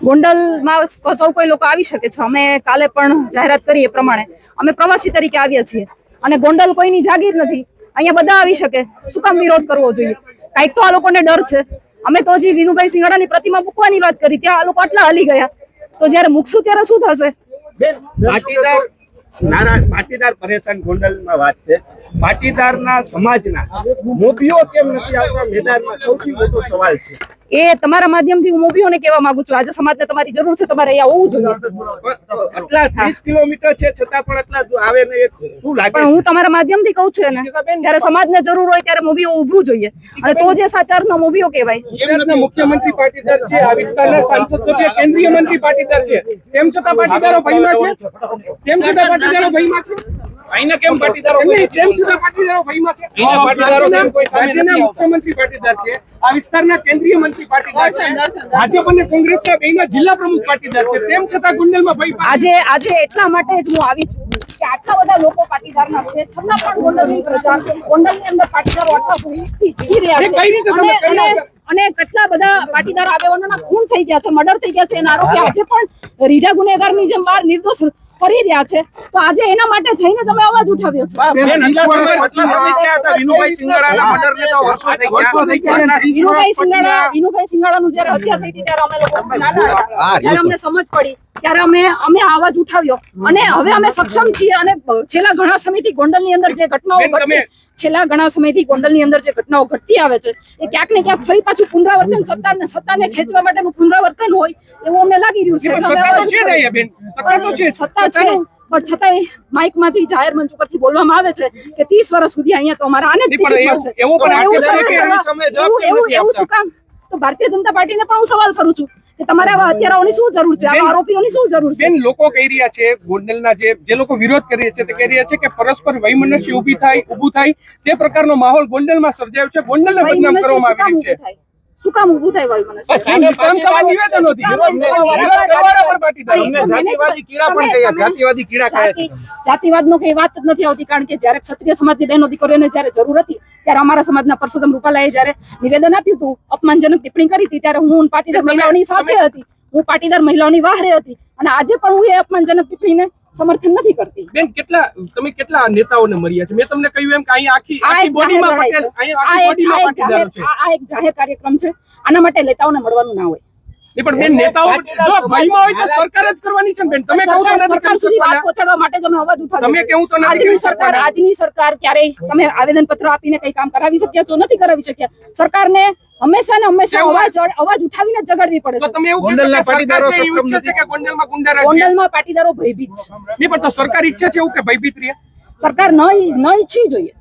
ગોંડલમાં સૌ કોઈ લોકો આવી શકે છે। અમે કાલે પણ જાહેરાત કરી એ પ્રમાણે અમે પ્રવાસી તરીકે આવ્યા છીએ અને ગોંડલ કોઈની જાગીર નથી। અહીંયા બધા આવી શકે, શું કામ વિરોધ કરવો જોઈએ? કાંઈક તો આ લોકોને ડર છે। અમે તો હજી વિનુભાઈ સિંગાડાની પ્રતિમા મૂકવાની વાત કરી, ત્યાં આ લોકો આટલા હાલી ગયા, તો જયારે મૂકશું ત્યારે શું થશે? પાટીદાર પરેશાન ગોંડલમાં વાત છે। પાટીદારના સમાજના મોભીઓ કેમ નથી આવતા મેદાનમાં સૌથી મોટો સવાલ છે। એ તમારા માધ્યમથી હું મોભીઓને કહેવા માંગુ છું, આજે સમાજને તમારી જરૂર છે, તમારે અહીંયા હોવું જોઈએ। આટલા 30 કિલોમીટર છે છતાં પણ આટલા આવે ને શું લાગે? પણ હું તમારા માધ્યમથી કહું છું ને, જ્યારે સમાજને જરૂર હોય ત્યારે મોભીઓ ઊભું જોઈએ અને તો જે સાચા અર્થમાં મોભીઓ કહેવાય। ગુજરાતના મુખ્યમંત્રી પાટીદાર છે, આ વિસ્તારના સાંસદ સભ્ય કેન્દ્રીય મંત્રી પાટીદાર છે, તેમ છતાં પાટીદારો ભયમાં છે, તેમ છતાં પાટીદારો ભયમાં છે। અહીંના કેમ પાટીદારો તેમ છતાં પાટીદારો ભયમાં છે। અહીંના પાટીદારો કેમ કોઈ સામે નથી આવતા? મુખ્યમંત્રી પાટીદાર છે, આ વિસ્તારના કેન્દ્રીય મંત્રી પાટીદાર છે, ભાજપ અને કોંગ્રેસના બેના જિલ્લા પ્રમુખ પાટીદાર છે, તેમ છતાં ગોંડલમાં ભય આજે એટલા માટે જ હું આવી છું કે આટલા બધા લોકો પાટીદારના છે, છતાં પણ ગોંડલની પ્રજા, ગોંડલની અંદર પાટીદારો આટલા ભૂમિથી જીવી રહ્યા છે અને કેટલા બધા પાટીદાર આગેવાનોના ખૂન થઈ ગયા છે, મર્ડર થઈ ગયા છે, એના આરોપી આજે પણ રીઢા ગુનેગારની જેમ બહાર નિર્દોષ ફરી રહ્યા છે। તો આજે એના માટે થઈને તમે અવાજ ઉઠાવ્યો છે। વિનુભાઈ સિંગાડાના મર્ડરને તો વર્ષો થઈ ગયા। વિનુભાઈ સિંગાડાનું જયારે હત્યા થઈ હતી ત્યારે અમે લોકો નાના હતા, ત્યારે અમને સમજ પડી ત્યારે અમે અવાજ ઉઠાવ્યો અને હવે અમે સક્ષમ છીએ। અને છેલ્લા ઘણા સમયથી ગોંડલની અંદર જે ઘટનાઓ ઘટતી આવે છે એ ક્યાંક ને ક્યાંક ફરી પાછું પુનરાવર્તન સત્તાને ખેંચવા માટેનું પુનરાવર્તન હોય એવું અમને લાગી રહ્યું છે। સત્તા છે પણ છતાંય માઇક માંથી જાહેર મંચ ઉપરથી બોલવામાં આવે છે કે 30 વર્ષ સુધી અહીંયા તો અમારા આને એવું શું કામ? તો ભારતીય જનતા પાર્ટીને પણ હું સવાલ કરું છું કે તમારે આવા હત્યારાઓની શું જરૂર છે, આવા આરોપીઓની શું જરૂર છે? લોકો કહી રહ્યા છે, ગોંડલના જે લોકો વિરોધ કરી રહ્યા છે તે કહી રહ્યા છે કે પરસ્પર વૈમનસ્ય ઊભું થાય તે પ્રકારનો માહોલ ગોંડલમાં સર્જાયો છે, ગોંડલને બદનામ કરવામાં આવી રહ્યું છે। શું કામ ઊભું થાય વૈમનસ્ય? જાતિવાદનો કઈ વાત જ નથી આવતી, કારણ કે જયારે ક્ષત્રિય સમાજની બહેનો દીકરીઓને જયારે જરૂર હતી ત્યારે અમારા સમાજના પરસોત્તમ રૂપાલાએ જયારે નિવેદન આપ્યું હતું, અપમાનજનક ટિપ્પણી કરી હતી, ત્યારે હું પાટીદાર મહિલાઓની સાથે હતી, હું પાટીદાર મહિલાઓની વાહરે હતી અને આજે પણ હું એ અપમાનજનક ટિપ્પણીને સમર્થન નથી કરતી। બેન, તમે કેટલા નેતાઓને મળ્યા છે? મેં તમને કહ્યું એમ કે અહીંયા આખી બોડીમાં પટેલ, અહીંયા આખી બોડીમાં પાટીદાર છે। આ એક જાહેર કાર્યક્રમ છે, આના માટે નેતાઓને મળવાનું ના હોય। પણ બેન, નેતાઓ જો ભયમાં હોય તો સરકાર જ કરવાની છે બેન। તમે કહો તો સરકાર સુધી વાત પહોંચાડવા માટે જ અમે અવાજ ઉઠાવ્યો। તમે કેવું તો આજની સરકાર ક્યારેય તમે આવેદન પત્ર આપીને કઈ કામ કરાવી શક્યા છો? નથી કરાવી શક્યા। સરકારને હંમેશા અવાજ ઉઠાવીને જગાડવી પડે છે। તમે એવું ગોંડલના પાટીદારો સક્ષમ નથી કે ગોંડલમાં ગુંડારાજ? ગોંડલમાં પાટીદારો ભયભીત છે। નહીં, પણ તો સરકાર ઈચ્છે છે એવું કે ભયભીત રહે? સરકાર ન ઈચ્છવી જોઈએ।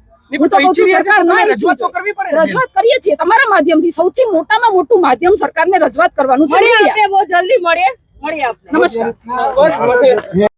રજૂઆત કરીએ છીએ તમારા માધ્યમથી, સૌથી મોટામાં મોટું માધ્યમ સરકારને રજૂઆત કરવાનું છે। જલ્દી મળીએ આપણે। નમસ્કાર।